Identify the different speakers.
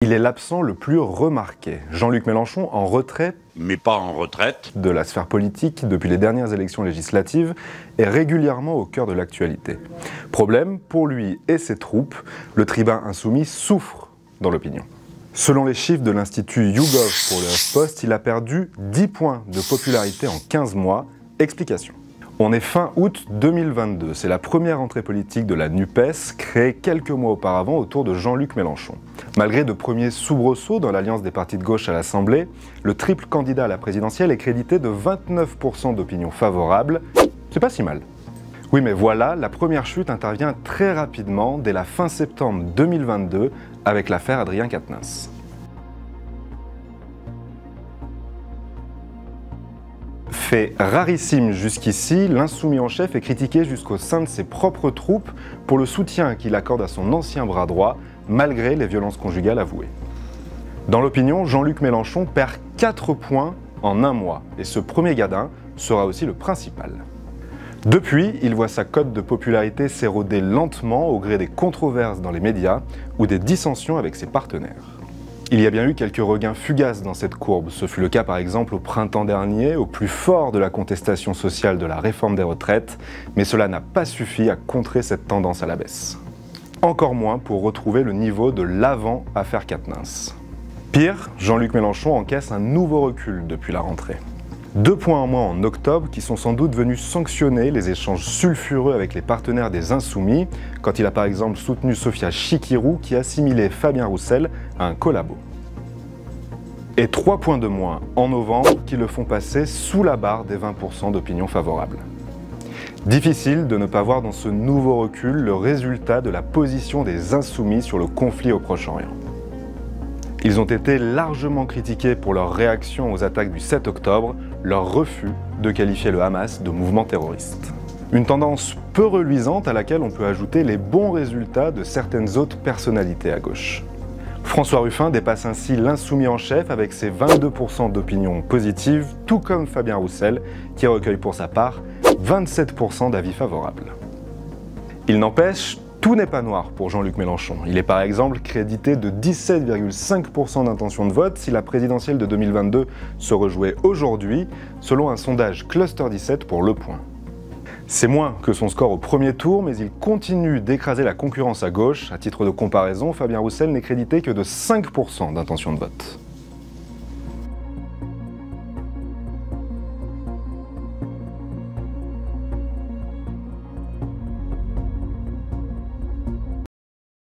Speaker 1: Il est l'absent le plus remarqué. Jean-Luc Mélenchon en retrait,
Speaker 2: mais pas en retraite,
Speaker 1: de la sphère politique depuis les dernières élections législatives est régulièrement au cœur de l'actualité. Problème, pour lui et ses troupes, le tribun insoumis souffre dans l'opinion. Selon les chiffres de l'Institut YouGov pour le HuffPost, il a perdu 10 points de popularité en 15 mois. Explication. On est fin août 2022, c'est la première entrée politique de la NUPES, créée quelques mois auparavant autour de Jean-Luc Mélenchon. Malgré de premiers soubresauts dans l'alliance des partis de gauche à l'Assemblée, le triple candidat à la présidentielle est crédité de 29% d'opinion favorable. C'est pas si mal. Oui, mais voilà, la première chute intervient très rapidement, dès la fin septembre 2022, avec l'affaire Adrien Quatennens. Fait rarissime jusqu'ici, l'insoumis en chef est critiqué jusqu'au sein de ses propres troupes pour le soutien qu'il accorde à son ancien bras droit, malgré les violences conjugales avouées. Dans l'opinion, Jean-Luc Mélenchon perd 4 points en un mois, et ce premier gradin sera aussi le principal. Depuis, il voit sa cote de popularité s'éroder lentement au gré des controverses dans les médias ou des dissensions avec ses partenaires. Il y a bien eu quelques regains fugaces dans cette courbe. Ce fut le cas par exemple au printemps dernier, au plus fort de la contestation sociale de la réforme des retraites, mais cela n'a pas suffi à contrer cette tendance à la baisse. Encore moins pour retrouver le niveau de l'avant-affaire Quatennens. Pire, Jean-Luc Mélenchon encaisse un nouveau recul depuis la rentrée. 2 points en moins en octobre qui sont sans doute venus sanctionner les échanges sulfureux avec les partenaires des Insoumis, quand il a par exemple soutenu Sophia Chikirou qui assimilait Fabien Roussel à un collabo. Et 3 points de moins en novembre qui le font passer sous la barre des 20% d'opinion favorable. Difficile de ne pas voir dans ce nouveau recul le résultat de la position des Insoumis sur le conflit au Proche-Orient. Ils ont été largement critiqués pour leur réaction aux attaques du 7 octobre, leur refus de qualifier le Hamas de mouvement terroriste. Une tendance peu reluisante à laquelle on peut ajouter les bons résultats de certaines autres personnalités à gauche. François Ruffin dépasse ainsi l'insoumis en chef avec ses 22% d'opinion positive, tout comme Fabien Roussel, qui recueille pour sa part 27% d'avis favorables. Il n'empêche, tout n'est pas noir pour Jean-Luc Mélenchon. Il est par exemple crédité de 17,5% d'intention de vote si la présidentielle de 2022 se rejouait aujourd'hui, selon un sondage Cluster 17 pour Le Point. C'est moins que son score au premier tour, mais il continue d'écraser la concurrence à gauche. À titre de comparaison, Fabien Roussel n'est crédité que de 5% d'intention de vote.